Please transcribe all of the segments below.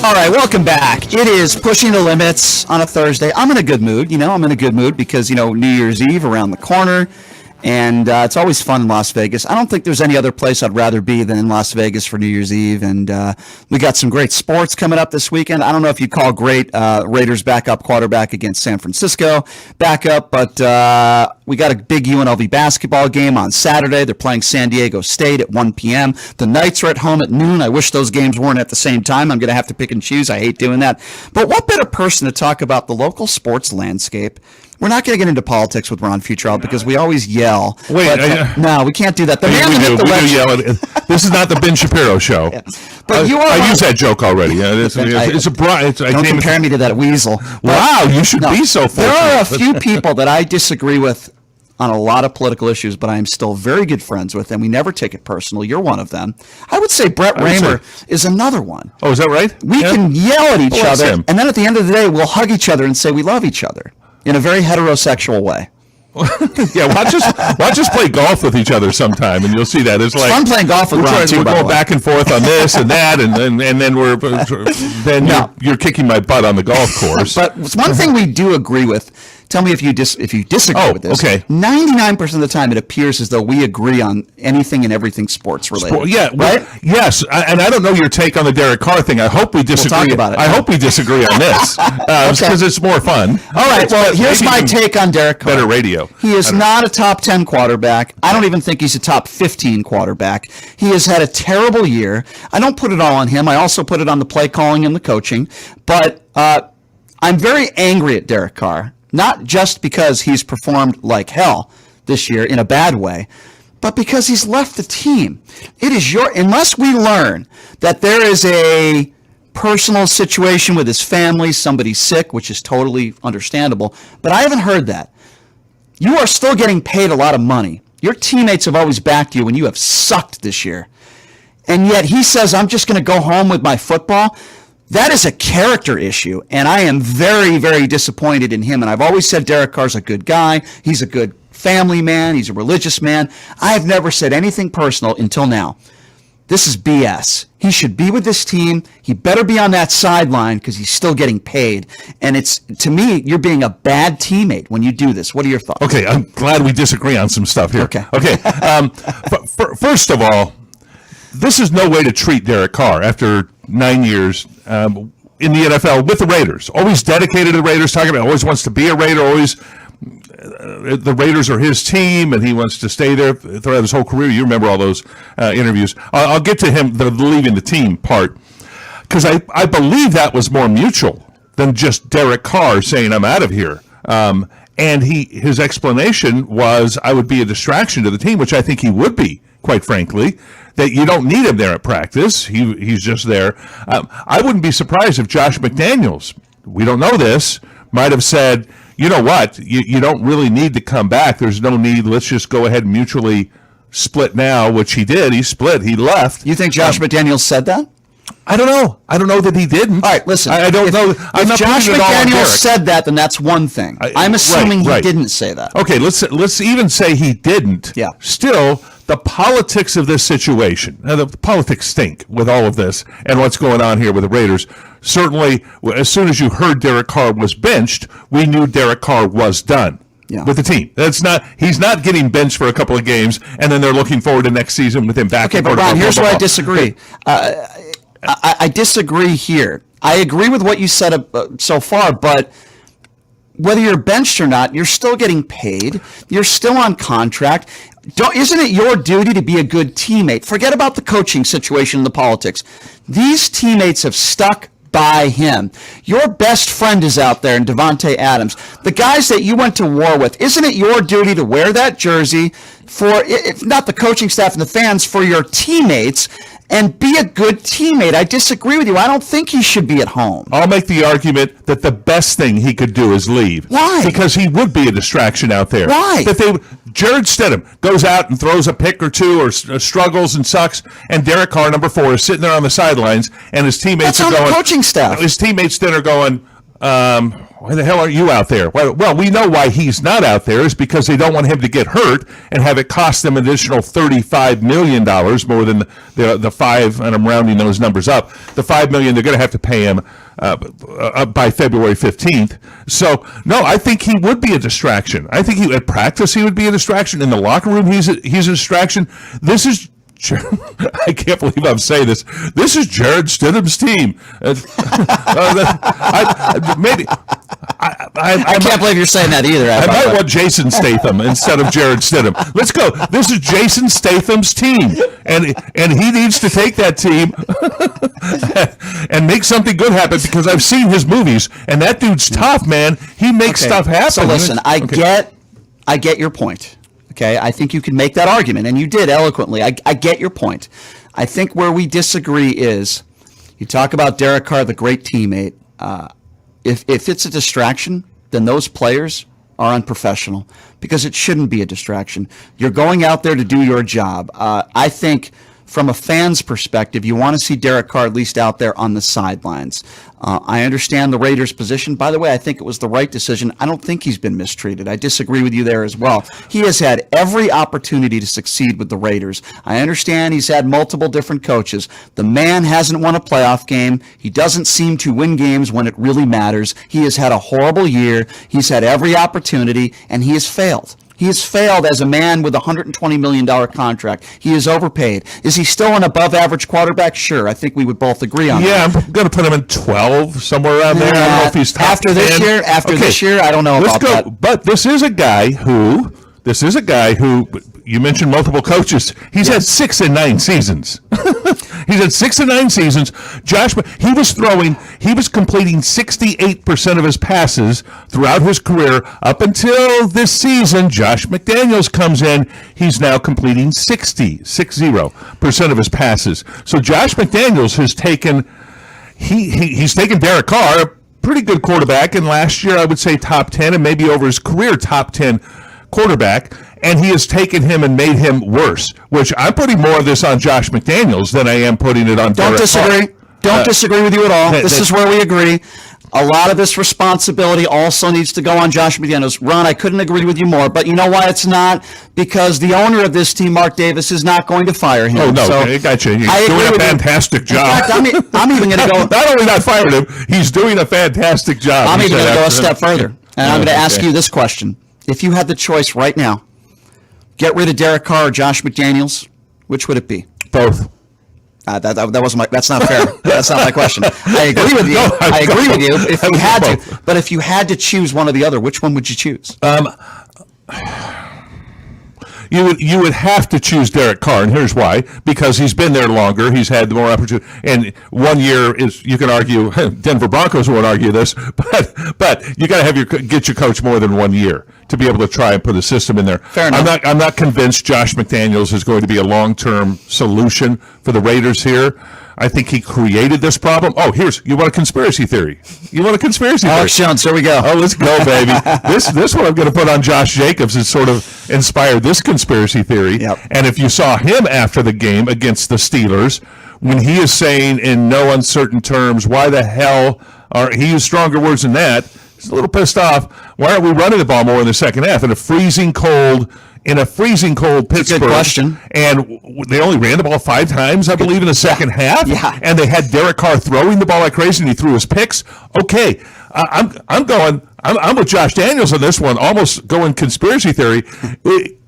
All right, welcome back. It is Pushing the Limits on a Thursday. I'm in a good mood. I'm in a good mood because, New Year's Eve around the corner. And it's always fun in Las Vegas. I don't think there's any other place I'd rather be than in Las Vegas for New Year's Eve. And we got some great sports coming up this weekend. I don't know if you call great Raiders backup quarterback against San Francisco backup, but we got a big UNLV basketball game on Saturday. They're playing San Diego State at 1 p.m. The Knights are at home at noon. I wish those games weren't at the same time. I'm going to have to pick and choose. I hate doing that. But what better person to talk about the local sports landscape? We're not going to get into politics with Ron Futrell because we always yell. Wait, no, we can't do that. The man we hit the do yell. This is not the Ben Shapiro show. Yeah. But I used that joke already. Don't compare me to that weasel. Wow, you should be so fortunate. There are a few people that I disagree with on a lot of political issues, but I am still very good friends with them. We never take it personal. You're one of them. I would say Brett Raymer is another one. Oh, is that right? We can yell at each other, and then at the end of the day, we'll hug each other and say we love each other. In a very heterosexual way. Yeah, watch us play golf with each other sometime, and you'll see that. It's fun playing golf with Ron too. We're going back and forth on this and that, and then you're kicking my butt on the golf course. But one thing we do agree with. Tell me if you disagree with this. Okay. 99% of the time, it appears as though we agree on anything and everything sports related. Right? Yes, and I don't know your take on the Derek Carr thing. I hope we disagree. We'll talk about it. I hope we disagree on this because it's more fun. All right. Well, here's my take on Derek Carr. Better radio. He is not a top 10 quarterback. I don't even think he's a top 15 quarterback. He has had a terrible year. I don't put it all on him. I also put it on the play calling and the coaching. But I'm very angry at Derek Carr. Not just because he's performed like hell this year in a bad way, but because he's left the team. Unless we learn that there is a personal situation with his family, somebody's sick, which is totally understandable, but I haven't heard that. You are still getting paid a lot of money. Your teammates have always backed you when you have sucked this year. And yet he says, I'm just going to go home with my football. That is a character issue, and I am very, very disappointed in him. And I've always said Derek Carr's a good guy. He's a good family man. He's a religious man. I have never said anything personal until now. This is BS. He should be with this team. He better be on that sideline because he's still getting paid. And to me, you're being a bad teammate when you do this. What are your thoughts? Okay, I'm glad we disagree on some stuff here. Okay. First of all, this is no way to treat Derek Carr after 9 years in the NFL with the Raiders. Always dedicated to the Raiders, talking about always wants to be a Raider, always the Raiders are his team, and he wants to stay there throughout his whole career. You remember all those interviews. I'll get to him, the leaving the team part, because I believe that was more mutual than just Derek Carr saying, I'm out of here. And his explanation was, I would be a distraction to the team, which I think he would be, quite frankly, that you don't need him there at practice. He's just there. I wouldn't be surprised if Josh McDaniels, we don't know this, might have said, you know what, you don't really need to come back. There's no need. Let's just go ahead and mutually split now, which he did. He split. He left. You think Josh McDaniels said that? I don't know. I don't know that he didn't. All right, listen. I don't know. If Josh McDaniels said that, then that's one thing. I'm assuming he didn't say that. Okay, let's even say he didn't. Yeah. Still, the politics of this situation, the politics stink with all of this and what's going on here with the Raiders. Certainly, as soon as you heard Derek Carr was benched, we knew Derek Carr was done. Yeah. With the team. He's not getting benched for a couple of games, and then they're looking forward to next season with him back. Okay, but Ron, here's where I disagree. I disagree here. I agree with what you said so far, but whether you're benched or not, you're still getting paid. You're still on contract. Isn't it your duty to be a good teammate? Forget about the coaching situation and the politics. These teammates have stuck by him. Your best friend is out there in Devontae Adams. The guys that you went to war with, isn't it your duty to wear that jersey for, if not the coaching staff and the fans, for your teammates and be a good teammate? I disagree with you. I don't think he should be at home. I'll make the argument that the best thing he could do is leave. Why? Because he would be a distraction out there. Why? Jared Stidham goes out and throws a pick or two or struggles and sucks, and Derek Carr, number 4, is sitting there on the sidelines, and his teammates That's are on going. The coaching staff. His teammates then are going, why the hell aren't you out there? Well, we know why he's not out there is because they don't want him to get hurt and have it cost them an additional $35 million more than the five, and I'm rounding those numbers up, the $5 million they're going to have to pay him by February 15th. So, no, I think he would be a distraction. I think at practice he would be a distraction. In the locker room, he's a distraction. This is I can't believe I'm saying this. This is Jared Stidham's team. I can't believe you're saying that either. I might want Jason Statham instead of Jared Stidham. Let's go. This is Jason Statham's team, and he needs to take that team and make something good happen because I've seen his movies, and that dude's tough, man. He makes stuff happen. So listen, I get your point. Okay, I think you can make that argument, and you did eloquently. I get your point. I think where we disagree is you talk about Derek Carr, the great teammate. If it's a distraction, then those players are unprofessional because it shouldn't be a distraction. You're going out there to do your job. I think from a fan's perspective, you want to see Derek Carr at least out there on the sidelines. I understand the Raiders' position. By the way, I think it was the right decision. I don't think he's been mistreated. I disagree with you there as well. He has had every opportunity to succeed with the Raiders. I understand he's had multiple different coaches. The man hasn't won a playoff game. He doesn't seem to win games when it really matters. He has had a horrible year. He's had every opportunity, and he has failed. He has failed as a man with a $120 million contract. He is overpaid. Is he still an above-average quarterback? Sure. I think we would both agree on that. Yeah, I'm going to put him in 12, somewhere around there. I don't know if he's top after 10. This year, I don't know about that. But this is a guy who you mentioned multiple coaches. He's had 6 and 9 seasons. He's had 6 and 9 seasons. He was completing 68% of his passes throughout his career up until this season. Josh McDaniels comes in. He's now completing 60% of his passes. So Josh McDaniels has taken, he's taken Derek Carr, a pretty good quarterback, and last year I would say top 10 and maybe over his career top 10 quarterback, and he has taken him and made him worse, which I'm putting more of this on Josh McDaniels than I am putting it on Derek Carr. Don't disagree with you at all. This is where we agree. A lot of this responsibility also needs to go on Josh McDaniels. Ron, I couldn't agree with you more, but you know why it's not? Because the owner of this team, Mark Davis, is not going to fire him. Oh, no, so I got you. He's doing a fantastic job. In fact, I'm even going to go. Not only not fired him, he's doing a fantastic job. I'm even going to go a step further, and I'm going to ask you this question. If you had the choice right now, get rid of Derek Carr or Josh McDaniels, which would it be? Both. That wasn't my. That's not fair. That's not my question. I agree with you. I agree with you. If you had to, but if you had to choose one or the other, which one would you choose? You would have to choose Derek Carr, and here's why: because he's been there longer, he's had more opportunity, and 1 year is, you can argue, Denver Broncos won't argue this, but you got to get your coach more than 1 year to be able to try and put a system in there. Fair enough. I'm not convinced Josh McDaniels is going to be a long-term solution for the Raiders here. I think he created this problem. Oh, you want a conspiracy theory? Alex Jones, here we go. Oh, let's go, baby. This one I'm going to put on Josh Jacobs has sort of inspired this conspiracy theory. Yep. And if you saw him after the game against the Steelers, when he is saying in no uncertain terms, why the hell he used stronger words than that. He's a little pissed off. Why aren't we running the ball more in the second half? In a freezing cold Pittsburgh. That's a good question. And they only ran the ball 5 times, I believe, in the second half. Yeah. And they had Derek Carr throwing the ball like crazy, and he threw his picks. Okay, I'm with Josh Daniels on this one, almost going conspiracy theory.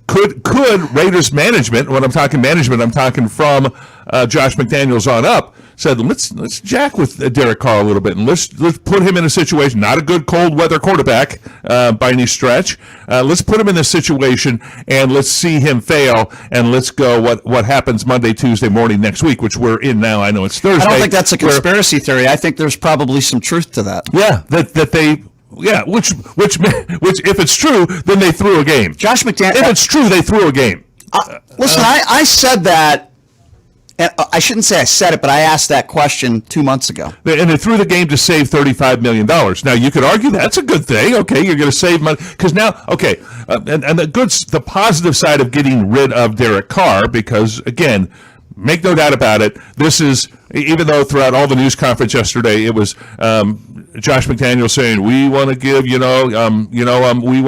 Could Raiders management, when I'm talking management, I'm talking from Josh McDaniels on up, said, let's jack with Derek Carr a little bit, and let's put him in a situation, not a good cold weather quarterback by any stretch. Let's put him in this situation, and let's see him fail, and let's go what happens Monday, Tuesday morning next week, which we're in now. I know it's Thursday. I don't think that's a conspiracy theory. I think there's probably some truth to that. Yeah, that they... Yeah, which if it's true, then they threw a game. Josh McDaniels. If it's true, they threw a game. Listen, I said that, and I shouldn't say I said it, but I asked that question 2 months ago. And they threw the game to save $35 million. Now, you could argue that's a good thing. Okay, you're going to save money. Because now, okay, and the positive side of getting rid of Derek Carr, because, again, make no doubt about it, this is, even though throughout all the news conference yesterday, it was Josh McDaniels saying we want to give we want we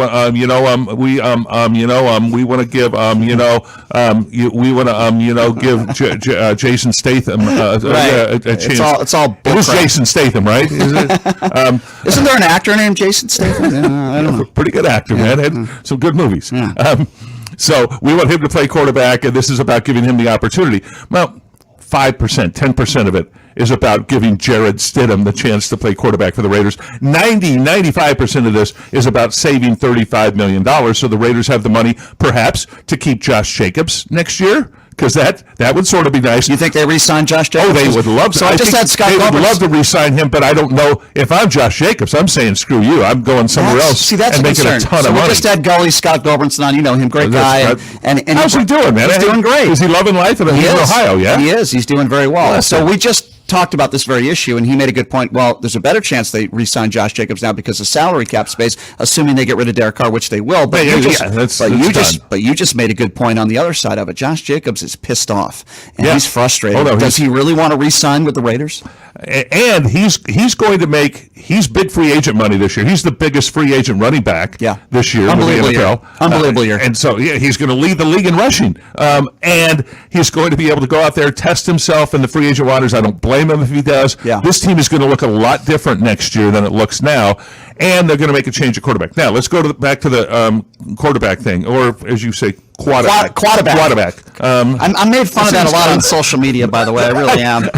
want to give we want to give Jason Statham a chance. It's all it was Jason Statham, right? Is it? Isn't there an actor named Jason Statham? I don't know. Pretty good actor, man. Had some good movies. Yeah. So we want him to play quarterback, and this is about giving him the opportunity. Well, 5%, 10% of it is about giving Jared Stidham the chance to play quarterback for the Raiders. 95% of this is about saving $35 million, so the Raiders have the money, perhaps, to keep Josh Jacobs next year, because that would sort of be nice. You think they re-sign Josh Jacobs? Oh, they would love to. So I just had Scott They Goldberg. would love to re-sign him, but I don't know. If I'm Josh Jacobs, I'm saying screw you. I'm going somewhere else See, that's and a making concern. a ton So of we money. just had Gully, Scott Goldberg on. You know him, great guy. And how's he doing, man? He's doing great. Is he loving life in Ohio? Yeah, he is. He's doing very well. Well, so we just talked about this very issue, and he made a good point. Well, there's a better chance they re-sign Josh Jacobs now because of salary cap space, assuming they get rid of Derek Carr, which they will. But you just made a good point on the other side of it. Josh Jacobs is pissed off, and he's frustrated. Does he really want to re-sign with the Raiders? And he's going to make big free agent money this year. He's the biggest free agent running back this year with the NFL. Unbelievable year. And so he's going to lead the league in rushing. And he's going to be able to go out there, test himself in the free agent waters. I don't blame him if he does. Yeah. This team is going to look a lot different next year than it looks now. And they're going to make a change at quarterback. Now, let's go back to the quarterback thing, or as you say, quarterback. I'm made fun of that a lot on social media, by the way. I really am.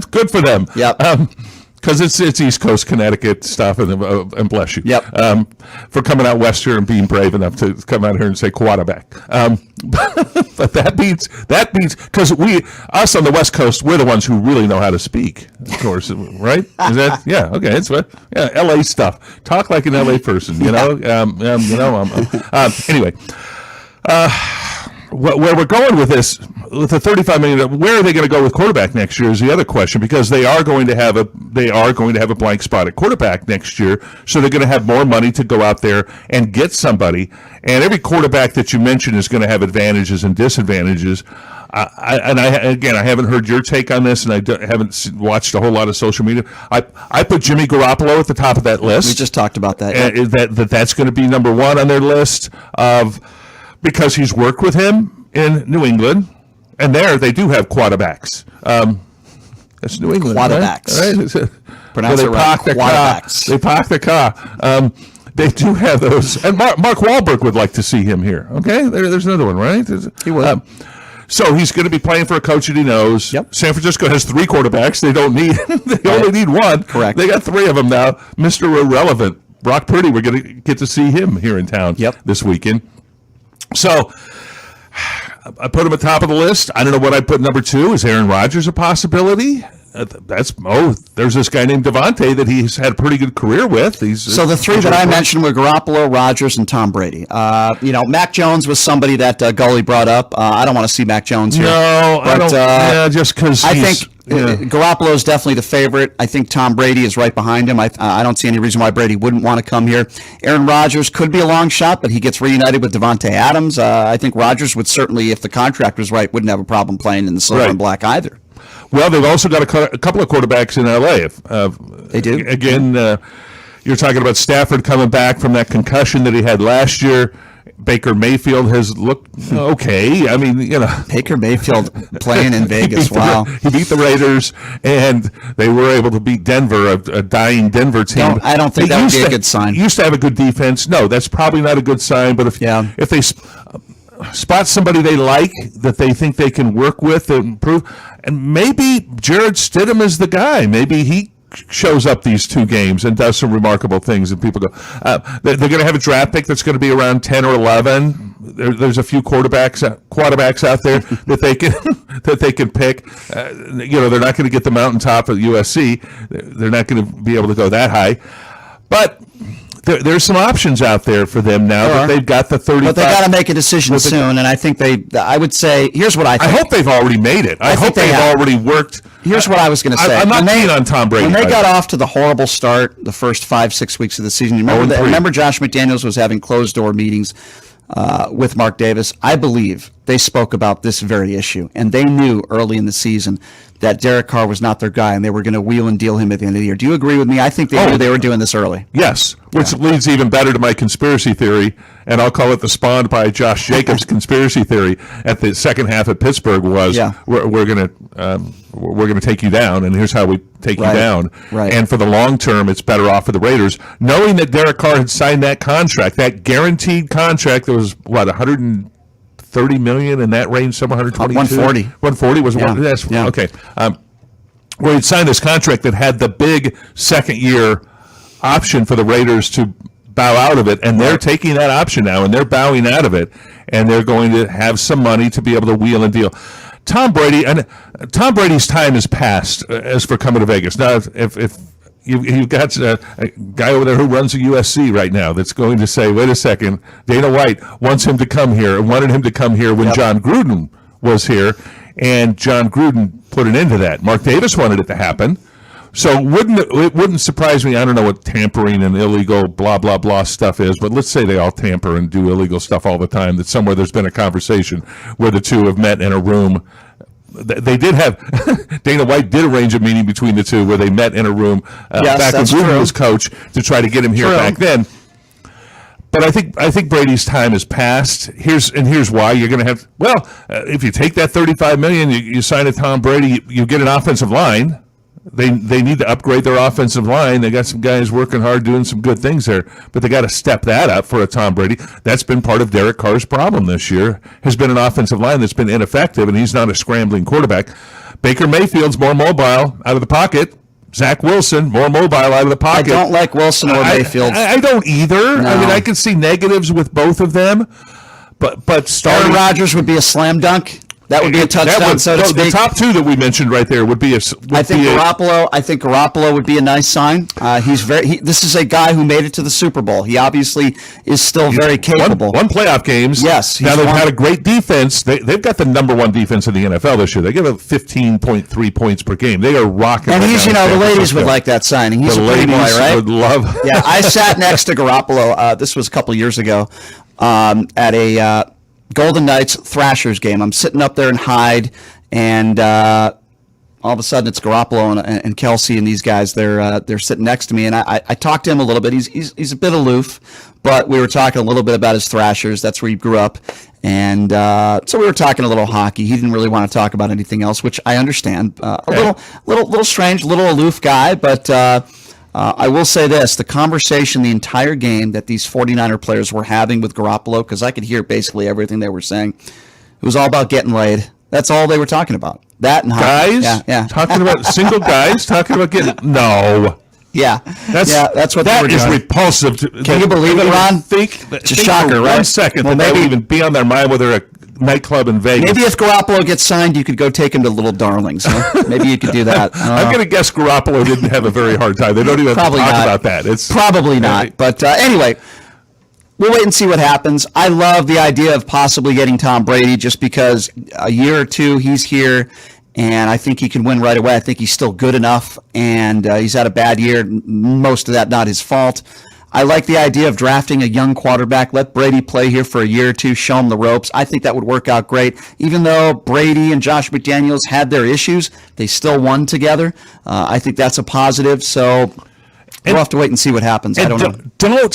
Good for them. Yep. Because it's East Coast Connecticut stuff, and bless you. Yep. For coming out west here and being brave enough to come out here and say quarterback. But that means because us on the West Coast, we're the ones who really know how to speak. Of course, right? Is that okay? It's LA stuff. Talk like an LA person. Anyway. Where we're going with this, with the $35 million, where are they going to go with quarterback next year is the other question, because they are going to have a blank spot at quarterback next year, so they're going to have more money to go out there and get somebody. And every quarterback that you mentioned is going to have advantages and disadvantages. I haven't heard your take on this, and I haven't watched a whole lot of social media. I put Jimmy Garoppolo at the top of that list. We just talked about that. And that's going to be number one on their list because he's worked with him in New England, and there they do have quarterbacks. That's New England. Quarterbacks. Right? Pronounce it right. Quarterbacks. They park the car. They do have those. And Mark Wahlberg would like to see him here. Okay? There's another one, right? He would. So he's going to be playing for a coach that he knows. Yep. San Francisco has 3 quarterbacks. They don't need. They only need one. Correct. They got 3 of them now. Mr. Irrelevant, Brock Purdy. We're going to get to see him here in town this weekend. So I put him at top of the list. I don't know what I'd put number 2. Is Aaron Rodgers a possibility? There's this guy named Devontae that he's had a pretty good career with. So the 3 that I mentioned were Garoppolo, Rodgers, and Tom Brady. Mac Jones was somebody that Gully brought up. I don't want to see Mac Jones here. No, I don't. Just because I think Garoppolo is definitely the favorite. I think Tom Brady is right behind him. I don't see any reason why Brady wouldn't want to come here. Aaron Rodgers could be a long shot, but he gets reunited with Devontae Adams. I think Rodgers would certainly, if the contract was right, wouldn't have a problem playing in the silver and black either. Well, they've also got a couple of quarterbacks in L.A. They do. Again, you're talking about Stafford coming back from that concussion that he had last year. Baker Mayfield has looked okay. I mean, Baker Mayfield playing in Vegas. Wow. He beat the Raiders, and they were able to beat Denver, a dying Denver team. I don't think that would be a good sign. Used to have a good defense. No, that's probably not a good sign. But if they spot somebody they like that they think they can work with and improve, and maybe Jared Stidham is the guy. Maybe he shows up these 2 games and does some remarkable things, and people go, they're going to have a draft pick that's going to be around 10 or 11. There's a few quarterbacks out there that they can pick. They're not going to get the mountaintop at USC. They're not going to be able to go that high, but there's some options out there for them now that they've got the 35. But they got to make a decision soon, and I think I would say, here's what I think. I hope they've already made it. I hope they've already worked. Here's what I was going to say. I'm not keen on Tom Brady. When they got off to the horrible start the first 5-6 weeks of the season, remember Josh McDaniels was having closed-door meetings with Mark Davis. I believe they spoke about this very issue, and they knew early in the season that Derek Carr was not their guy, and they were going to wheel and deal him at the end of the year. Do you agree with me? I think they knew they were doing this early. Yes, which leads even better to my conspiracy theory, and I'll call it the spawned by Josh Jacobs conspiracy theory at the second half at Pittsburgh was we're going to take you down, and here's how we take you down. Right. And for the long term, it's better off for the Raiders, knowing that Derek Carr had signed that contract, that guaranteed contract that was what $130 million in that range, somewhere 122, 140 was that's okay. Where he'd signed this contract that had the big second year option for the Raiders to bow out of it, and they're taking that option now, and they're bowing out of it, and they're going to have some money to be able to wheel and deal. Tom Brady's time is past as for coming to Vegas. Now, if you've got a guy over there who runs a USC right now that's going to say, wait a second, Dana White wanted him to come here when John Gruden was here, and John Gruden put an end to that. Mark Davis wanted it to happen. So it wouldn't surprise me. I don't know what tampering and illegal blah, blah, blah stuff is, but let's say they all tamper and do illegal stuff all the time, that somewhere there's been a conversation where the two have met in a room. They did have Dana White did arrange a meeting between the two where they met in a room back when Gruden was coach to try to get him here back then. But I think Brady's time is past. Here's why. You're going to have if you take that $35 million, you sign a Tom Brady, you get an offensive line. They need to upgrade their offensive line. They got some guys working hard, doing some good things there, but they got to step that up for a Tom Brady. That's been part of Derek Carr's problem this year, has been an offensive line that's been ineffective, and he's not a scrambling quarterback. Baker Mayfield's more mobile out of the pocket. Zach Wilson, more mobile out of the pocket. I don't like Wilson or Mayfield. I don't either. No. I mean, I can see negatives with both of them, but starting Aaron Rodgers would be a slam dunk. That would be a touchdown, so to speak. The top two that we mentioned right there would be I think Garoppolo would be a nice sign. This is a guy who made it to the Super Bowl. He obviously is still very capable. Won playoff games. Yes. Now they've had a great defense. They've got the number one defense in the NFL this year. They give up 15.3 points per game. They are rocking. And he's, the ladies would like that signing. He's a pretty boy, right? Would love. Yeah, I sat next to Garoppolo. This was a couple years ago at a Golden Knights Thrashers game. I'm sitting up there in Hyde, and all of a sudden it's Garoppolo and Kelsey and these guys. They're sitting next to me, and I talked to him a little bit. He's a bit aloof, but we were talking a little bit about his Thrashers. That's where he grew up, and so we were talking a little hockey. He didn't really want to talk about anything else, which I understand. A little strange, little aloof guy, but. I will say this, the conversation the entire game that these 49er players were having with Garoppolo, because I could hear basically everything they were saying, it was all about getting laid. That's all they were talking about. That and guys? Yeah. Talking about single guys? Talking about getting... No. Yeah. That's what they were doing. That is repulsive. Can you believe it, Ron? It's a shocker, right? 1 second that would even be on their mind whether a nightclub in Vegas. Maybe if Garoppolo gets signed, you could go take him to Little Darlings. Huh? Maybe you could do that. I'm going to guess Garoppolo didn't have a very hard time. They don't even have to talk about that. It's probably not. But anyway, we'll wait and see what happens. I love the idea of possibly getting Tom Brady just because a year or two he's here, and I think he can win right away. I think he's still good enough, and he's had a bad year. Most of that not his fault. I like the idea of drafting a young quarterback. Let Brady play here for a year or two, show him the ropes. I think that would work out great. Even though Brady and Josh McDaniels had their issues, they still won together. I think that's a positive. So we'll have to wait and see what happens. I don't know.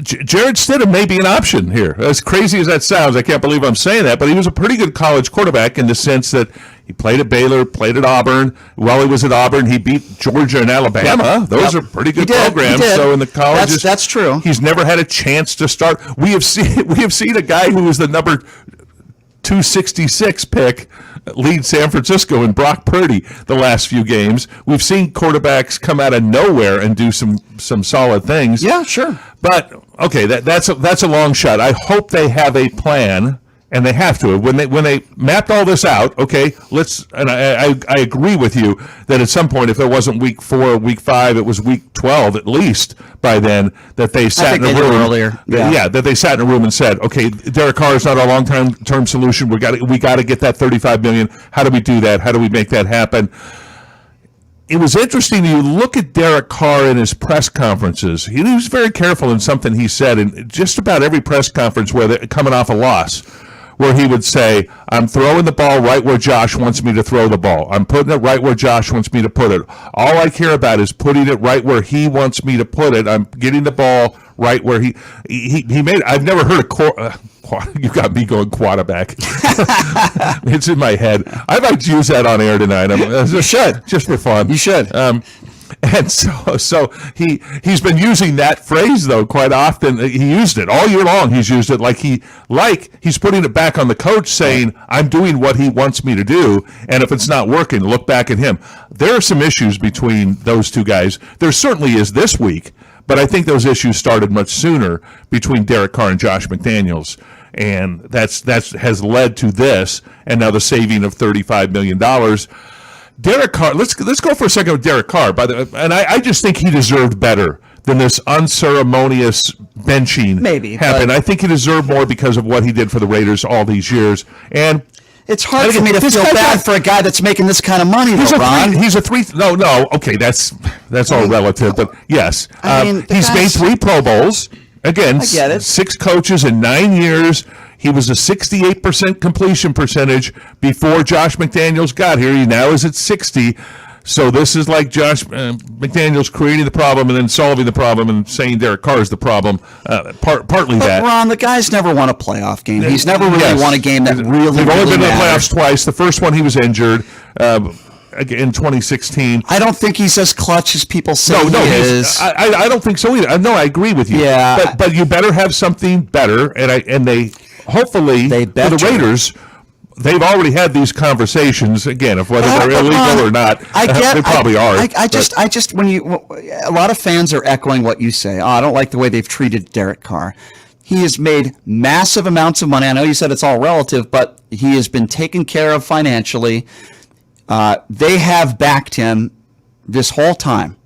Jared Stidham may be an option here. As crazy as that sounds, I can't believe I'm saying that, but he was a pretty good college quarterback in the sense that he played at Baylor, played at Auburn. While he was at Auburn, he beat Georgia and Alabama. Those are pretty good programs. So in the colleges, that's true. He's never had a chance to start. We have seen a guy who was the number 266 pick lead San Francisco in Brock Purdy the last few games. We've seen quarterbacks come out of nowhere and do some solid things. Yeah, sure. But okay, that's a long shot. I hope they have a plan, and they have to. When they mapped all this out, okay, and I agree with you that at some point, if it wasn't week 4 or week 5, it was week 12 at least by then, that they sat in a room earlier. Yeah, that they sat in a room and said, okay, Derek Carr is not a long-term solution. We got to get that $35 million. How do we do that? How do we make that happen? It was interesting. You look at Derek Carr in his press conferences. He was very careful in something he said in just about every press conference where they're coming off a loss, where he would say, I'm throwing the ball right where Josh wants me to throw the ball. I'm putting it right where Josh wants me to put it. All I care about is putting it right where he wants me to put it. I'm getting the ball right where he made it. I've never heard you got me going quarterback. It's in my head. I might use that on air tonight. You should. Just for fun. You should. And so he's been using that phrase though quite often. He used it all year long. He's used it like he's putting it back on the coach, saying, "I'm doing what he wants me to do, and if it's not working, look back at him." There are some issues between those two guys. There certainly is this week, but I think those issues started much sooner between Derek Carr and Josh McDaniels, and that has led to this, and now the saving of $35 million. Derek Carr, let's go for a second with Derek Carr. And I just think he deserved better than this unceremonious benching happened. I think he deserved more because of what he did for the Raiders all these years. And it's hard for me to feel bad for a guy that's making this kind of money, though, Ron. Okay, that's all relative, but yes. He's made 3 Pro Bowls. Again, 6 coaches in 9 years. He was a 68% completion percentage before Josh McDaniels got here. He now is at 60. So this is like Josh McDaniels creating the problem and then solving the problem and saying Derek Carr is the problem. Partly that. Ron, the guy's never won a playoff game. He's never really won a game that really They've only been matters. in the playoffs twice. The first one he was injured in 2016. I don't think he's as clutch as people say he is. I don't think so either. No, I agree with you. Yeah. But you better have something better, and they hopefully for the Raiders. They've already had these conversations again of whether they're illegal or not. They probably are. I just when a lot of fans are echoing what you say. Oh, I don't like the way they've treated Derek Carr. He has made massive amounts of money. I know you said it's all relative, but he has been taken care of financially. They have backed him this whole time.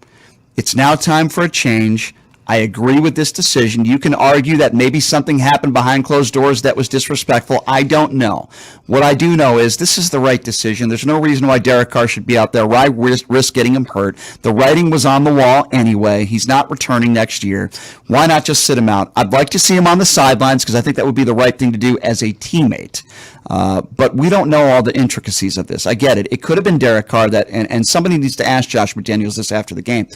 It's now time for a change. I agree with this decision. You can argue that maybe something happened behind closed doors that was disrespectful. I don't know. What I do know is this is the right decision. There's no reason why Derek Carr should be out there. Why risk getting him hurt? The writing was on the wall anyway. He's not returning next year. Why not just sit him out? I'd like to see him on the sidelines because I think that would be the right thing to do as a teammate. But we don't know all the intricacies of this. I get it. It could have been Derek Carr and somebody needs to ask Josh McDaniels this after the game.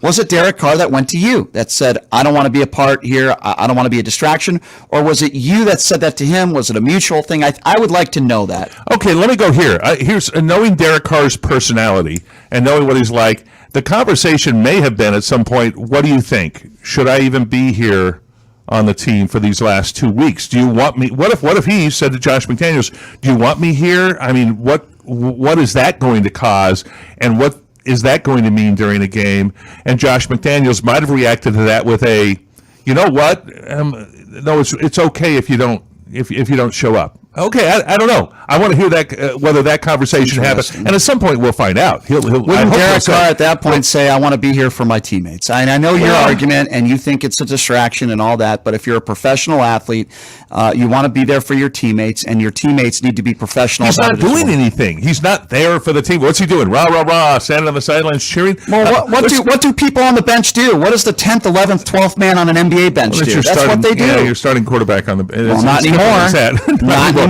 Was it Derek Carr that went to you that said, I don't want to be a part here, I don't want to be a distraction? Or was it you that said that to him? Was it a mutual thing? I would like to know that. Okay, let me go here. Here's knowing Derek Carr's personality and knowing what he's like, the conversation may have been at some point, what do you think? Should I even be here on the team for these last 2 weeks? Do you want me? What if he said to Josh McDaniels, do you want me here? I mean, what is that going to cause? And what is that going to mean during a game? And Josh McDaniels might have reacted to that with a, you know what? No, it's okay if you don't show up. Okay, I don't know. I want to hear that whether that conversation happened, and at some point we'll find out. Wouldn't Derek Carr at that point say, "I want to be here for my teammates"? I know your argument, and you think it's a distraction and all that, but if you're a professional athlete, you want to be there for your teammates, and your teammates need to be professional. He's not doing anything. He's not there for the team. What's he doing? Rah rah rah, standing on the sidelines cheering. Well, what do people on the bench do? What does the 10th, 11th, 12th man on an NBA bench do? That's what they do. Yeah, you're starting quarterback on the. Well, not anymore. Not anymore.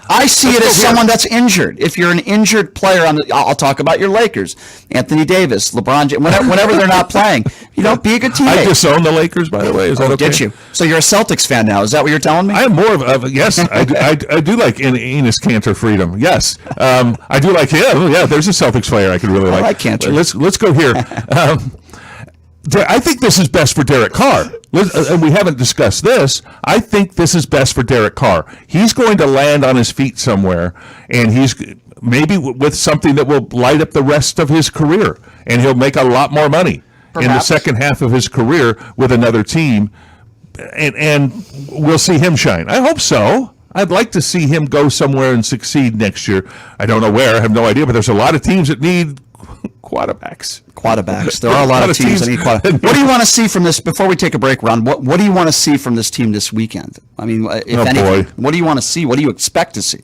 I see it as someone that's injured. If you're an injured player I'll talk about your Lakers, Anthony Davis, LeBron James, whenever they're not playing, you don't be a good teammate. I disown the Lakers, by the way. Is that okay? Did you? So you're a Celtics fan now? Is that what you're telling me? I am more of a yes. I do like Enes Kanter freedom. Yes, I do like him. Yeah, there's a Celtics player I could really like. I like Kanter. Let's go here. I think this is best for Derek Carr. And we haven't discussed this. I think this is best for Derek Carr. He's going to land on his feet somewhere, and he's maybe with something that will light up the rest of his career, and he'll make a lot more money in the second half of his career with another team, and we'll see him shine. I hope so. I'd like to see him go somewhere and succeed next year. I don't know where. I have no idea, but there's a lot of teams that need quarterbacks. There are a lot of teams that need quarterbacks. What do you want to see from this, before we take a break, Ron, what do you want to see from this team this weekend? I mean, if anything, what do you want to see? What do you expect to see?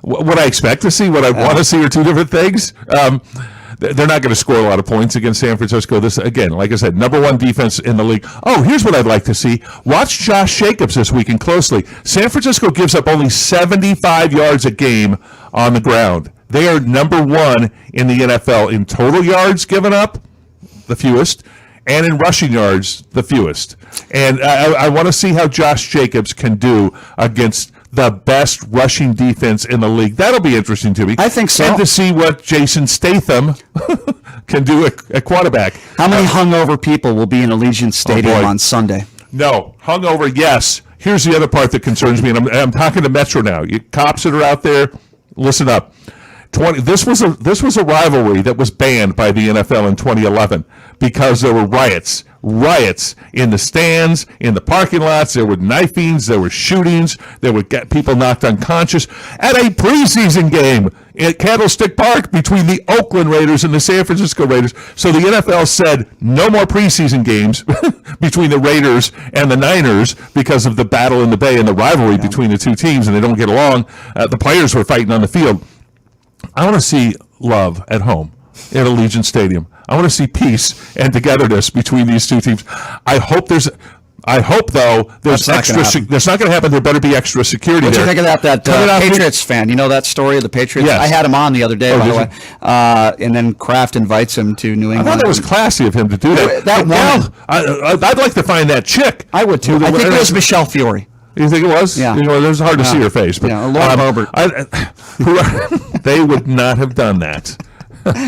What I expect to see, what I want to see are two different things. they're not going to score a lot of points against San Francisco. This, again, like I said, number one defense in the league. Oh, here's what I'd like to see. Watch Josh Jacobs this weekend closely. San Francisco gives up only 75 yards a game on the ground. They are number one in the NFL in total yards given up, the fewest, and in rushing yards, the fewest. And I want to see how Josh Jacobs can do against the best rushing defense in the league. That'll be interesting to me. I think so. And to see what Jason Statham can do at quarterback. How many hungover people will be in Allegiant Stadium on Sunday? No. Hungover, yes. Here's the other part that concerns me, and I'm talking to Metro now. You cops that are out there, listen up. This was a rivalry that was banned by the NFL in 2011 because there were riots in the stands, in the parking lots. There were knifings, there were shootings, there would get people knocked unconscious at a preseason game at Candlestick Park between the Oakland Raiders and the San Francisco Raiders. So the NFL said no more preseason games between the Raiders and the Niners because of the battle in the Bay and the rivalry between the two teams, and they don't get along. The players were fighting on the field. I want to see love at home at Allegiant Stadium. I want to see peace and togetherness between these two teams. I hope, though, there's extra. That's not going to happen. There better be extra security. What do there. you think about that Patriots fan? You know that story of the Patriots? Yes. I had him on the other day, by the way. And then Kraft invites him to New England. I thought that was classy of him to do that. I'd like to find that chick. I would too. I think it was Michelle Fiore. You think it was? Yeah. It was hard to see her face. But, Laura Herbert. They would not have done that.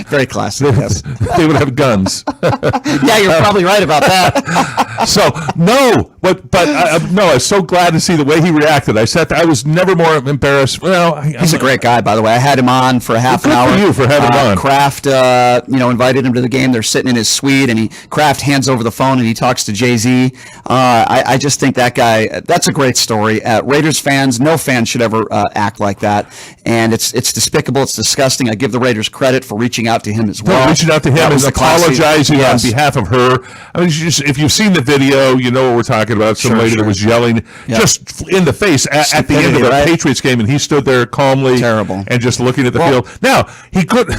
Very classy, yes. They would have guns. Yeah, you're probably right about that. So, no, but I was so glad to see the way he reacted. I was never more embarrassed. Well, he's a great guy, by the way. I had him on for a half an hour. Good for you for having him on. Kraft, invited him to the game. They're sitting in his suite, and Kraft hands over the phone, and he talks to Jay-Z. I just think that guy, that's a great story. Raiders fans, no fan should ever act like that, and it's despicable. It's disgusting. I give the Raiders credit for reaching out to him as well. Reaching out to him and apologizing on behalf of her. I mean, if you've seen the video, you know what we're talking about. Some lady that was yelling just in the face at the end of the Patriots game, and he stood there calmly and just looking at the field. Now, he could...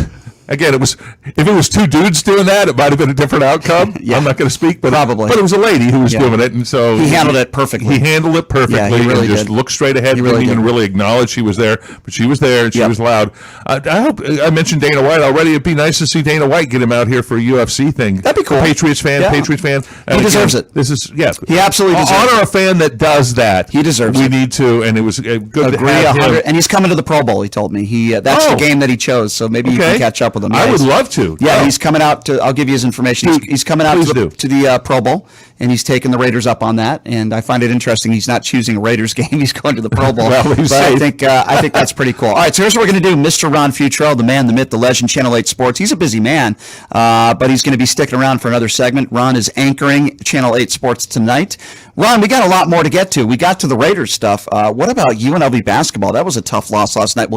Again, if it was two dudes doing that, it might have been a different outcome. I'm not going to speak, but but it was a lady who was doing it, and so he handled it perfectly. He handled it perfectly, he really and just looked straight ahead. He didn't even really acknowledge she was there, but she was there and she was loud. I hope I mentioned Dana White already. It'd be nice to see Dana White get him out here for a UFC thing. That'd be cool. Patriots fan. He deserves it. This is he absolutely deserves it. Honor a fan that does that. He deserves it. We need to, and it was good to have him. And he's coming to the Pro Bowl. He told me that's the game that he chose. So maybe you can catch up with him. I would love to. Yeah, he's coming out to. I'll give you his information. He's coming out to the Pro Bowl, and he's taking the Raiders up on that. And I find it interesting. He's not choosing a Raiders game. He's going to the Pro Bowl. But I think that's pretty cool. All right, so here's what we're going to do. Mr. Ron Futrell, the man, the myth, the legend, Channel 8 Sports. He's a busy man, but he's going to be sticking around for another segment. Ron is anchoring Channel 8 Sports tonight. Ron, we got a lot more to get to. We got to the Raiders stuff. What about UNLV basketball? That was a tough loss last night. We'll